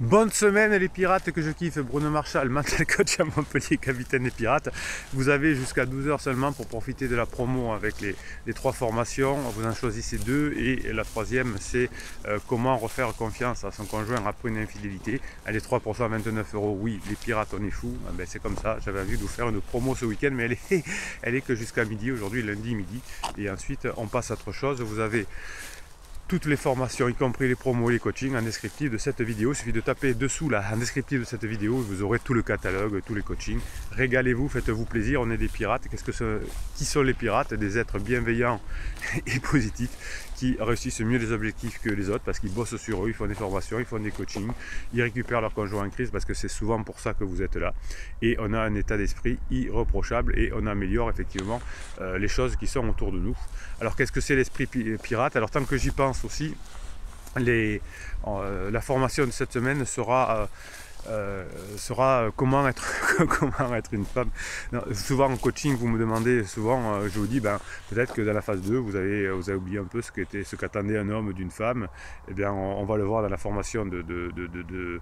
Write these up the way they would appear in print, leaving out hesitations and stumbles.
Bonne semaine les pirates que je kiffe, Bruno Marchal, mental coach à Montpellier, capitaine des pirates. Vous avez jusqu'à 12 h seulement pour profiter de la promo avec les 3 formations. Vous en choisissez 2 et la troisième c'est comment refaire confiance à son conjoint après une infidélité. Les 3% à 29 €, oui les pirates on est fous, ben, c'est comme ça. J'avais envie de vous faire une promo ce week-end mais elle est que jusqu'à midi, aujourd'hui lundi midi. Et ensuite on passe à autre chose. Vous avez toutes les formations, y compris les promos et les coachings, en descriptif de cette vidéo. Il suffit de taper dessous là, en descriptif de cette vidéo, vous aurez tout le catalogue, tous les coachings. Régalez-vous, faites-vous plaisir, on est des pirates. Qui sont les pirates? Des êtres bienveillants et positifs qui réussissent mieux les objectifs que les autres parce qu'ils bossent sur eux, ils font des formations, ils font des coachings, ils récupèrent leur conjoint en crise parce que c'est souvent pour ça que vous êtes là. Et on a un état d'esprit irréprochable et on améliore effectivement les choses qui sont autour de nous. Alors qu'est-ce que c'est l'esprit pirate? Alors tant que j'y pense aussi, la formation de cette semaine sera comment être, comment être une femme. Non, souvent en coaching, vous me demandez, souvent je vous dis, ben, peut-être que dans la phase 2, vous avez oublié un peu ce qu'attendait un homme d'une femme. Eh bien, on va le voir dans la formation de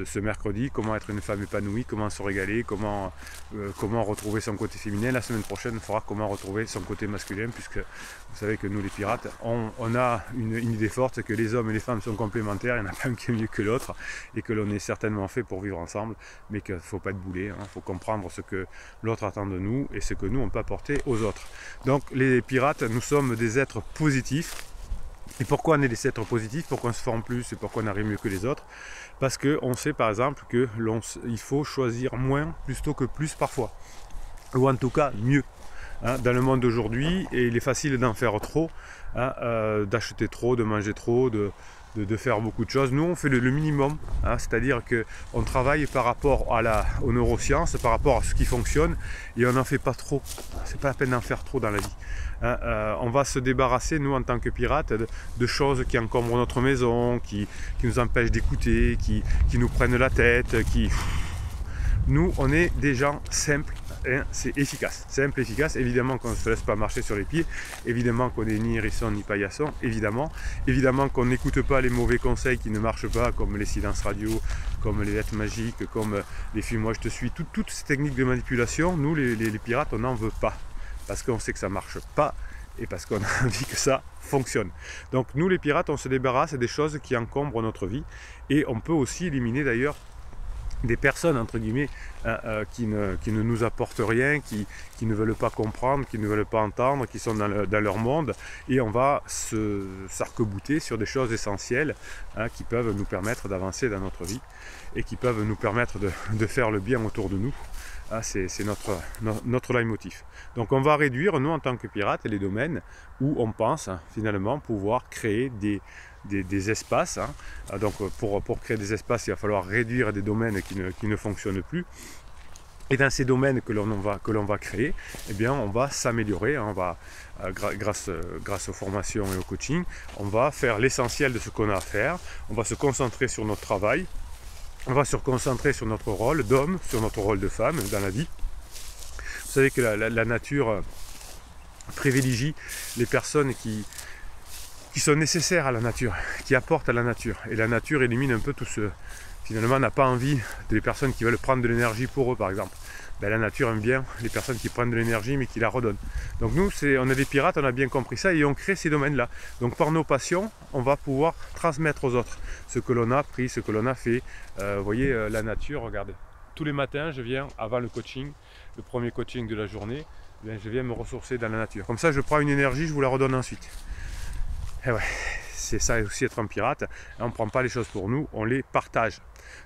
ce mercredi, comment être une femme épanouie, comment se régaler, comment retrouver son côté féminin. La semaine prochaine, il faudra comment retrouver son côté masculin, puisque vous savez que nous les pirates, on a une idée forte, c'est que les hommes et les femmes sont complémentaires, il n'y en a pas un qui est mieux que l'autre, et que l'on est certainement fait pour vivre ensemble, mais qu'il ne faut pas être boulé, il faut comprendre ce que l'autre attend de nous, et ce que nous on peut apporter aux autres. Donc les pirates, nous sommes des êtres positifs. Et pourquoi on est des êtres positifs, pourquoi on se forme plus et pourquoi on arrive mieux que les autres? Parce qu'on sait par exemple qu'il faut choisir moins plutôt que plus parfois, ou en tout cas mieux. Dans le monde d'aujourd'hui, et il est facile d'en faire trop, d'acheter trop, de manger trop, de faire beaucoup de choses. Nous on fait le minimum, c'est-à-dire qu'on travaille par rapport aux neurosciences, par rapport à ce qui fonctionne, et on n'en fait pas trop. C'est pas la peine d'en faire trop dans la vie. On va se débarrasser, nous en tant que pirates, de choses qui encombrent notre maison, qui nous empêchent d'écouter, qui nous prennent la tête, Nous on est des gens simples. C'est efficace, simple, efficace. Évidemment qu'on ne se laisse pas marcher sur les pieds, évidemment qu'on n'est ni hérisson ni paillasson, évidemment qu'on n'écoute pas les mauvais conseils qui ne marchent pas, comme les silences radio, comme les lettres magiques, comme les films moi je te suis, toutes ces techniques de manipulation, nous les pirates on n'en veut pas, parce qu'on sait que ça ne marche pas et parce qu'on a envie que ça fonctionne. Donc nous les pirates on se débarrasse des choses qui encombrent notre vie, et on peut aussi éliminer d'ailleurs des personnes entre guillemets qui ne nous apportent rien, qui ne veulent pas comprendre, qui ne veulent pas entendre, qui sont dans leur monde, et on va s'arc-bouter sur des choses essentielles qui peuvent nous permettre d'avancer dans notre vie et qui peuvent nous permettre de faire le bien autour de nous. C'est notre leitmotiv. Donc on va réduire, nous en tant que pirates, les domaines où on pense finalement pouvoir créer des espaces. Donc pour créer des espaces, il va falloir réduire des domaines qui ne fonctionnent plus. Et dans ces domaines que l'on va créer, eh bien, on va s'améliorer, on va, grâce aux formations et au coaching, on va faire l'essentiel de ce qu'on a à faire, on va se concentrer sur notre travail, on va se concentrer sur notre rôle d'homme, sur notre rôle de femme dans la vie. Vous savez que la nature privilégie les personnes qui sont nécessaires à la nature, qui apportent à la nature. Et la nature élimine un peu tout ce... Finalement, n'a pas envie des personnes qui veulent prendre de l'énergie pour eux, par exemple. Ben, la nature aime bien les personnes qui prennent de l'énergie mais qui la redonnent. Donc nous, on est des pirates, on a bien compris ça et on crée ces domaines-là. Donc par nos passions, on va pouvoir transmettre aux autres ce que l'on a appris, ce que l'on a fait. Vous voyez, la nature, regardez. Tous les matins, je viens, avant le coaching, le premier coaching de la journée, bien, je viens me ressourcer dans la nature. Comme ça, je prends une énergie, je vous la redonne ensuite. Et ouais, c'est ça aussi être un pirate. On ne prend pas les choses pour nous, on les partage.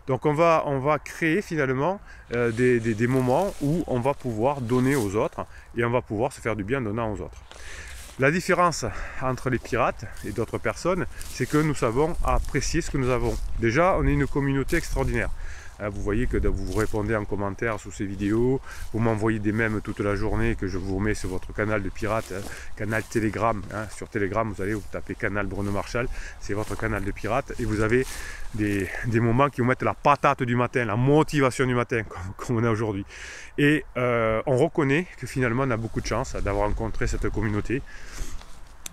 Donc on va créer finalement des moments où on va pouvoir donner aux autres et on va pouvoir se faire du bien en donnant aux autres. La différence entre les pirates et d'autres personnes, c'est que nous savons apprécier ce que nous avons. Déjà, on est une communauté extraordinaire. Vous voyez que vous répondez en commentaire sous ces vidéos, vous m'envoyez des mèmes toute la journée que je vous remets sur votre canal de pirate, canal Telegram. Sur Telegram, vous tapez canal Bruno Marchal, c'est votre canal de pirate, et vous avez des moments qui vous mettent la patate du matin, la motivation du matin, comme on a aujourd'hui. Et on reconnaît que finalement on a beaucoup de chance d'avoir rencontré cette communauté.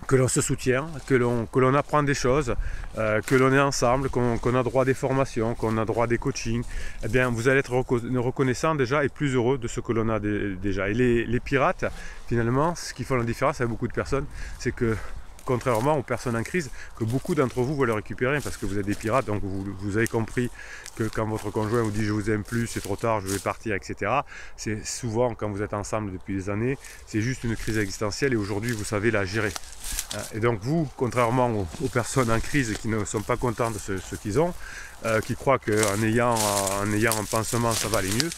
que l'on se soutient, que l'on apprend des choses, que l'on est ensemble, qu'on a droit à des formations, qu'on a droit à des coachings, eh bien vous allez être reconnaissant déjà et plus heureux de ce que l'on a déjà. Et les pirates, finalement, ce qui fait la différence avec beaucoup de personnes, c'est que contrairement aux personnes en crise, que beaucoup d'entre vous veulent récupérer parce que vous êtes des pirates, donc vous avez compris que quand votre conjoint vous dit je vous aime plus, c'est trop tard, je vais partir, etc. C'est souvent quand vous êtes ensemble depuis des années, c'est juste une crise existentielle et aujourd'hui vous savez la gérer. Et donc vous, contrairement aux personnes en crise qui ne sont pas contents de ce qu'ils ont, qui croient qu'en ayant un pansement ça va aller mieux,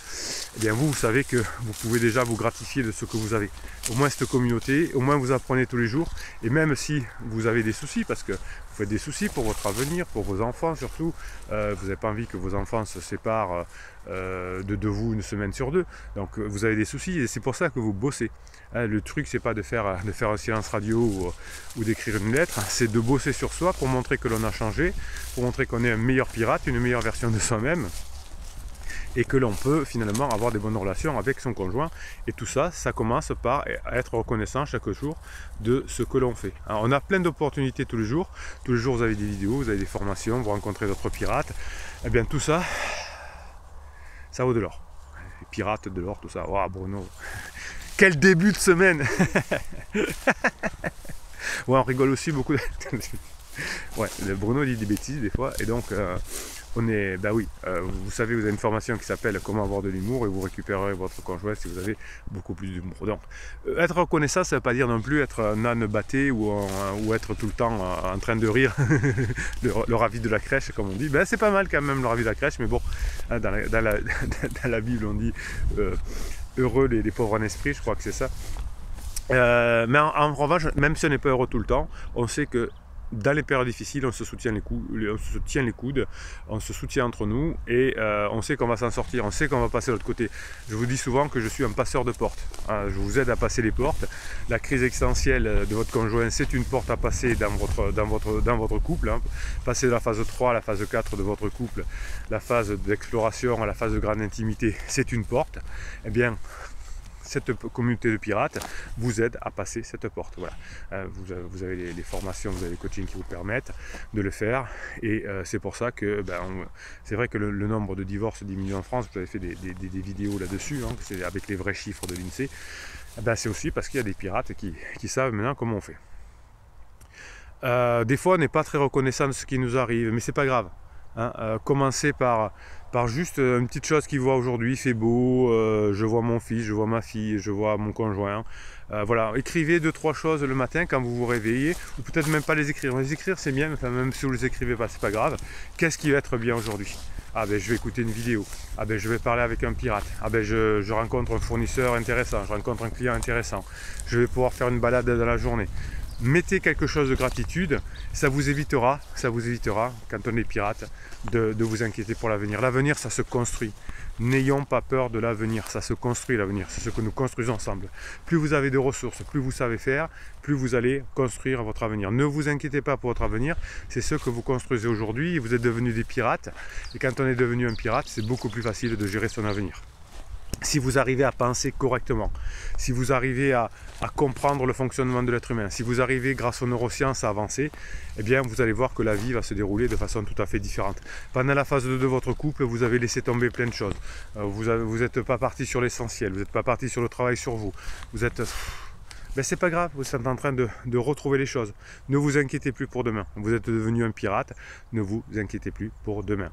eh bien vous savez que vous pouvez déjà vous gratifier de ce que vous avez. Au moins cette communauté, au moins vous apprenez tous les jours, et même si vous avez des soucis, parce que vous faites des soucis pour votre avenir, pour vos enfants surtout, vous n'avez pas envie que vos enfants se séparent de vous une semaine sur deux, donc vous avez des soucis et c'est pour ça que vous bossez. Le truc c'est pas de faire un silence radio ou d'écrire une lettre, c'est de bosser sur soi pour montrer que l'on a changé, pour montrer qu'on est un meilleur pirate, une meilleure version de soi-même, et que l'on peut finalement avoir des bonnes relations avec son conjoint. Et tout ça, ça commence par être reconnaissant chaque jour de ce que l'on fait. Alors, on a plein d'opportunités tous les jours vous avez des vidéos, vous avez des formations, vous rencontrez d'autres pirates, et bien tout ça, ça vaut de l'or. Les pirates, de l'or, tout ça. Waouh, Bruno, quel début de semaine. Ouais, on rigole aussi beaucoup. Ouais, Bruno dit des bêtises des fois, et donc on est, bah oui, vous savez, vous avez une formation qui s'appelle Comment avoir de l'humour, et vous récupérerez votre conjoint si vous avez beaucoup plus d'humour. Donc, être reconnaissant, ça ne veut pas dire non plus être un âne batté ou être tout le temps en train de rire, le ravi de la crèche, comme on dit. Ben, c'est pas mal quand même le ravi de la crèche, mais bon, hein, dans la Bible, on dit heureux les pauvres en esprit, je crois que c'est ça. Mais en revanche, même si on n'est pas heureux tout le temps, on sait que dans les périodes difficiles, on se tient les coudes, on se soutient entre nous et on sait qu'on va s'en sortir, on sait qu'on va passer de l'autre côté. Je vous dis souvent que je suis un passeur de portes. Je vous aide à passer les portes. La crise existentielle de votre conjoint, c'est une porte à passer dans votre couple. Passer de la phase 3 à la phase 4 de votre couple, la phase d'exploration à la phase de grande intimité, c'est une porte. Eh bien, cette communauté de pirates vous aide à passer cette porte. Voilà. Vous avez les formations, vous avez les coachings qui vous permettent de le faire, et c'est pour ça que c'est vrai que le nombre de divorces diminue en France. Vous avez fait des vidéos là-dessus, hein, c'est avec les vrais chiffres de l'INSEE. C'est aussi parce qu'il y a des pirates qui savent maintenant comment on fait. Des fois on n'est pas très reconnaissant de ce qui nous arrive, mais c'est pas grave. Commencez par juste une petite chose qui voit aujourd'hui, il fait beau, je vois mon fils, je vois ma fille, je vois mon conjoint. Voilà, écrivez 2-3 choses le matin quand vous vous réveillez, ou peut-être même pas les écrire. Les écrire c'est bien, enfin, même si vous les écrivez pas, c'est pas grave. Qu'est-ce qui va être bien aujourd'hui? Je vais écouter une vidéo. Je vais parler avec un pirate. Je rencontre un fournisseur intéressant, je rencontre un client intéressant. Je vais pouvoir faire une balade dans la journée. Mettez quelque chose de gratitude, ça vous évitera, quand on est pirate, de vous inquiéter pour l'avenir. L'avenir, ça se construit. N'ayons pas peur de l'avenir, ça se construit l'avenir, c'est ce que nous construisons ensemble. Plus vous avez de ressources, plus vous savez faire, plus vous allez construire votre avenir. Ne vous inquiétez pas pour votre avenir, c'est ce que vous construisez aujourd'hui. Vous êtes devenus des pirates, et quand on est devenu un pirate, c'est beaucoup plus facile de gérer son avenir. Si vous arrivez à penser correctement, si vous arrivez à comprendre le fonctionnement de l'être humain, si vous arrivez grâce aux neurosciences à avancer, eh bien vous allez voir que la vie va se dérouler de façon tout à fait différente. Pendant la phase 2 de votre couple, vous avez laissé tomber plein de choses. Vous n'êtes pas parti sur l'essentiel, vous n'êtes pas parti sur le travail sur vous. Vous êtes... c'est pas grave, vous êtes en train de retrouver les choses. Ne vous inquiétez plus pour demain. Vous êtes devenu un pirate, ne vous inquiétez plus pour demain.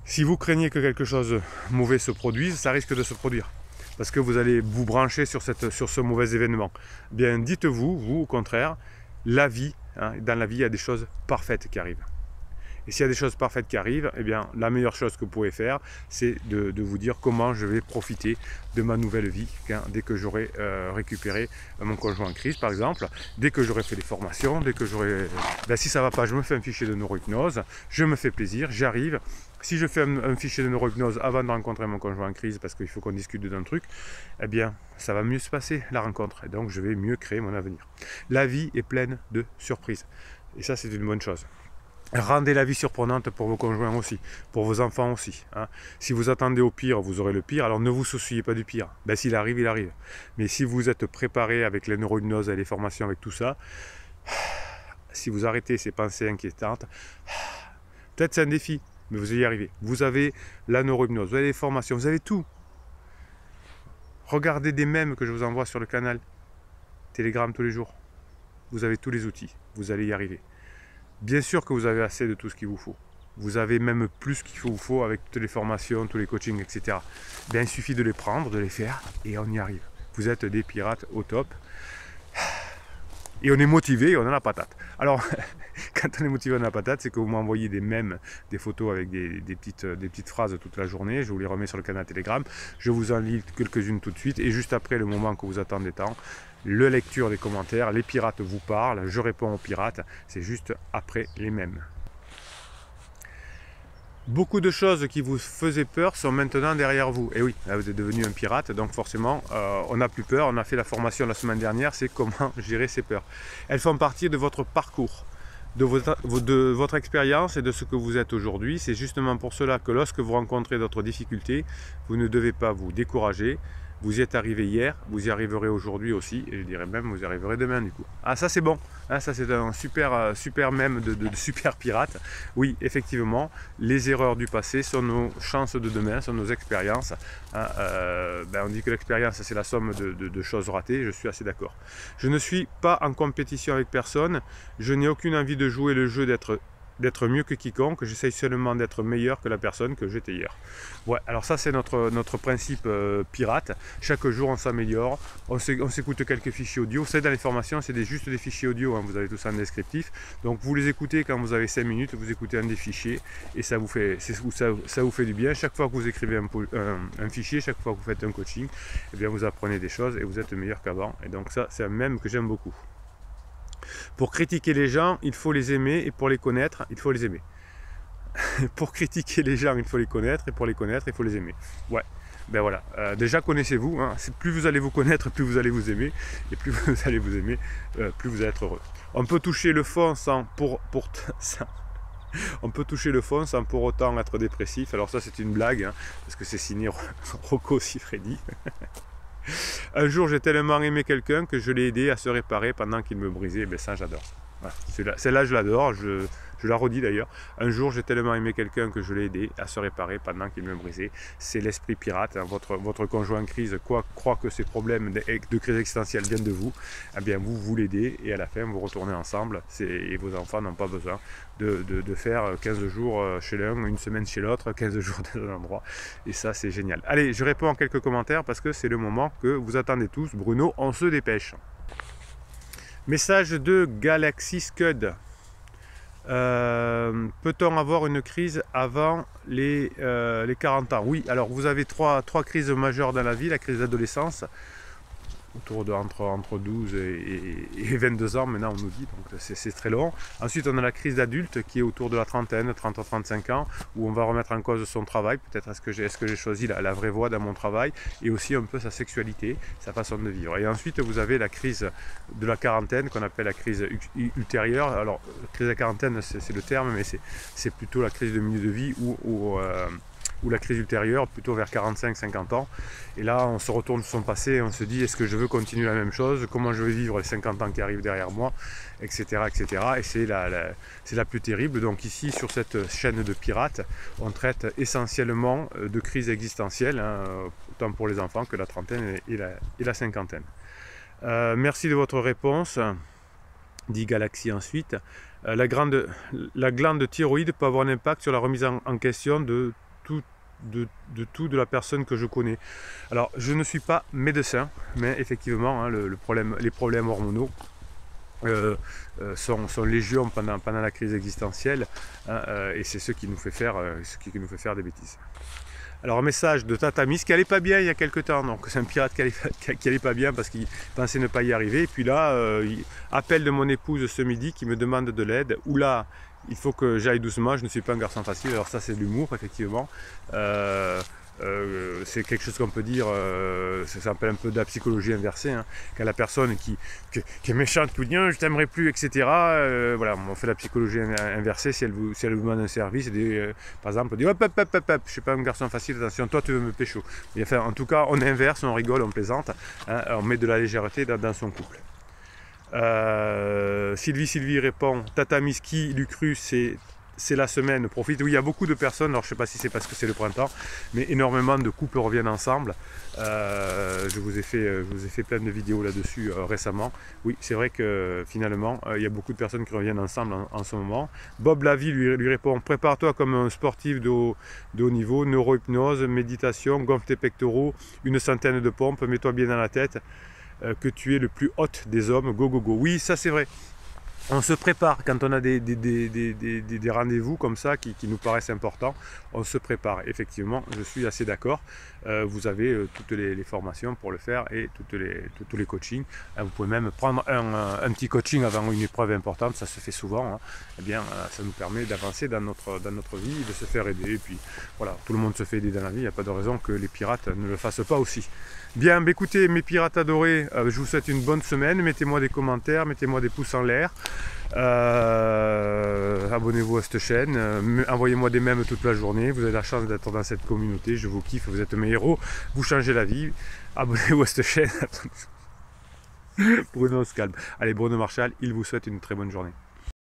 Si vous craignez que quelque chose de mauvais se produise, ça risque de se produire. Parce que vous allez vous brancher sur ce mauvais événement. Bien, dites-vous, vous, au contraire, la vie, dans la vie, il y a des choses parfaites qui arrivent. Et s'il y a des choses parfaites qui arrivent, eh bien, la meilleure chose que vous pouvez faire, c'est de vous dire comment je vais profiter de ma nouvelle vie dès que j'aurai récupéré mon conjoint en crise, par exemple, dès que j'aurai fait des formations, dès que j'aurai... si ça ne va pas, je me fais un fichier de neurohypnose, je me fais plaisir, j'arrive. Si je fais un fichier de neurohypnose avant de rencontrer mon conjoint en crise, parce qu'il faut qu'on discute d'un truc, eh bien, ça va mieux se passer, la rencontre. Et donc, je vais mieux créer mon avenir. La vie est pleine de surprises. Et ça, c'est une bonne chose. Rendez la vie surprenante pour vos conjoints aussi, pour vos enfants aussi. Si vous attendez au pire, vous aurez le pire, alors ne vous souciez pas du pire. S'il arrive, il arrive. Mais si vous êtes préparé avec les neurohypnoses et les formations, avec tout ça, Si vous arrêtez ces pensées inquiétantes, peut-être c'est un défi, mais vous allez y arriver. Vous avez la neurohypnose, vous avez les formations, vous avez tout. Regardez des mèmes que je vous envoie sur le canal Telegram tous les jours. Vous avez tous les outils, vous allez y arriver. Bien sûr que vous avez assez de tout ce qu'il vous faut. Vous avez même plus qu'il vous faut avec toutes les formations, tous les coachings, etc. Bien, il suffit de les prendre, de les faire, et on y arrive. Vous êtes des pirates au top. Et on est motivé, on a la patate. Alors, quand on est motivé, on a la patate, c'est que vous m'envoyez des mèmes, des photos avec des petites phrases toute la journée. Je vous les remets sur le canal Telegram. Je vous en lis quelques-unes tout de suite. Et juste après le moment que vous attendez tant, la lecture des commentaires, les pirates vous parlent, je réponds aux pirates. C'est juste après les mèmes. Beaucoup de choses qui vous faisaient peur sont maintenant derrière vous. Et oui, là vous êtes devenu un pirate, donc forcément, on n'a plus peur. On a fait la formation la semaine dernière, c'est comment gérer ses peurs. Elles font partie de votre parcours, de votre expérience et de ce que vous êtes aujourd'hui. C'est justement pour cela que lorsque vous rencontrez d'autres difficultés, vous ne devez pas vous décourager. Vous y êtes arrivé hier, vous y arriverez aujourd'hui aussi, et je dirais même vous y arriverez demain du coup. Ah, ça c'est bon, ah, ça c'est un super mème de super pirate. Oui, effectivement, les erreurs du passé sont nos chances de demain, sont nos expériences. Hein, on dit que l'expérience c'est la somme de choses ratées, je suis assez d'accord. Je ne suis pas en compétition avec personne, je n'ai aucune envie de jouer le jeu d'être mieux que quiconque, j'essaye seulement d'être meilleur que la personne que j'étais hier. Ouais, alors ça c'est notre principe pirate. Chaque jour on s'améliore, on s'écoute quelques fichiers audio. Vous savez, dans les formations c'est juste des fichiers audio, hein, vous avez tout ça en descriptif. Donc vous les écoutez quand vous avez 5 minutes, vous écoutez un des fichiers et ça vous fait du bien. Chaque fois que vous écrivez un fichier, chaque fois que vous faites un coaching, eh bien vous apprenez des choses et vous êtes meilleur qu'avant. Et donc ça c'est un mème que j'aime beaucoup. Pour critiquer les gens, il faut les aimer, et pour les connaître, il faut les aimer. Pour critiquer les gens, il faut les connaître, et pour les connaître, il faut les aimer. Ouais, ben voilà. Déjà, connaissez-vous. Hein. Plus vous allez vous connaître, plus vous allez vous aimer. Et plus vous allez vous aimer, plus vous allez être heureux. On peut toucher le fond on peut toucher le fond sans pour autant être dépressif. Alors ça, c'est une blague, hein, parce que c'est signé Rocco Siffredi. Un jour, j'ai tellement aimé quelqu'un que je l'ai aidé à se réparer pendant qu'il me brisait. Ben ça, j'adore. Voilà. Celle-là, je l'adore. Je la redis d'ailleurs. Un jour, j'ai tellement aimé quelqu'un que je l'ai aidé à se réparer pendant qu'il me brisait. C'est l'esprit pirate. Hein. Votre conjoint en crise croit que ces problèmes de crise existentielle viennent de vous. Eh bien, vous l'aidez et à la fin, vous retournez ensemble. Et vos enfants n'ont pas besoin de faire 15 jours chez l'un, une semaine chez l'autre, 15 jours dans un endroit. Et ça, c'est génial. Allez, je réponds à quelques commentaires parce que c'est le moment que vous attendez tous. Bruno, on se dépêche. Message de Galaxy Scud. Peut-on avoir une crise avant les 40 ans? Oui, alors vous avez trois crises majeures dans la vie. La crise d'adolescence, autour de entre 12 et 22 ans maintenant on nous dit, donc c'est très long. Ensuite on a la crise d'adulte qui est autour de la trentaine, 30-35 ans, où on va remettre en cause son travail, peut-être est-ce que j'ai choisi la vraie voie dans mon travail, et aussi un peu sa sexualité, sa façon de vivre. Et ensuite vous avez la crise de la quarantaine qu'on appelle la crise ultérieure. Alors la crise de la quarantaine c'est le terme, mais c'est plutôt la crise de milieu de vie ou la crise ultérieure, plutôt vers 45-50 ans. Et là, on se retourne sur son passé et on se dit, est-ce que je veux continuer la même chose? Comment je vais vivre les 50 ans qui arrivent derrière moi? Etc. etc. Et c'est la plus terrible. Donc ici, sur cette chaîne de pirates, on traite essentiellement de crise existentielle, hein, autant pour les enfants que la trentaine et la cinquantaine. Merci de votre réponse, dit Galaxy ensuite. La glande thyroïde peut avoir un impact sur la remise en question de la personne que je connais. Alors, je ne suis pas médecin, mais effectivement, hein, les problèmes hormonaux sont légion pendant la crise existentielle, hein, et c'est ce qui nous fait faire des bêtises. Alors, un message de Tatamis qui allait pas bien il y a quelques temps, donc c'est un pirate qui allait pas bien parce qu'il pensait ne pas y arriver. Et puis là, il appelle de mon épouse ce midi qui me demande de l'aide. Oula, il faut que j'aille doucement, je ne suis pas un garçon facile. Alors ça c'est de l'humour effectivement. C'est quelque chose qu'on peut dire, ça s'appelle un peu de la psychologie inversée, hein, quand la personne qui est méchante, qui vous dit je t'aimerais plus, etc. Voilà, on fait la psychologie inversée. Si elle vous demande un service, par exemple, on dit hop, je suis pas un garçon facile, attention, toi tu veux me pécho. Et enfin, en tout cas, on inverse, on rigole, on plaisante, hein, on met de la légèreté dans son couple. Sylvie répond, Tatami Ski, Lucru, c'est la semaine, profite. Oui, il y a beaucoup de personnes, alors je ne sais pas si c'est parce que c'est le printemps, mais énormément de couples reviennent ensemble. Je vous ai fait plein de vidéos là-dessus récemment. Oui, c'est vrai que finalement, il y a beaucoup de personnes qui reviennent ensemble en ce moment. Bob Lavie lui répond, prépare-toi comme un sportif de haut niveau, neurohypnose, méditation, gonfle tes pectoraux, une centaine de pompes, mets-toi bien dans la tête que tu es le plus hot des hommes, go go go. Oui, ça c'est vrai. On se prépare quand on a des rendez-vous comme ça qui nous paraissent importants, on se prépare. Effectivement, je suis assez d'accord. Vous avez toutes les formations pour le faire et tous les coachings. Vous pouvez même prendre un petit coaching avant une épreuve importante, ça se fait souvent. Hein. Eh bien, ça nous permet d'avancer dans notre vie, de se faire aider. Et puis voilà, tout le monde se fait aider dans la vie, il n'y a pas de raison que les pirates ne le fassent pas aussi. Bien, bah écoutez, mes pirates adorés, je vous souhaite une bonne semaine. Mettez-moi des commentaires, mettez-moi des pouces en l'air. Abonnez-vous à cette chaîne, envoyez-moi des mèmes toute la journée. Vous avez la chance d'être dans cette communauté, je vous kiffe, vous êtes mes héros, vous changez la vie. Abonnez-vous à cette chaîne. Bruno se calme. Allez, Bruno Marshall, il vous souhaite une très bonne journée.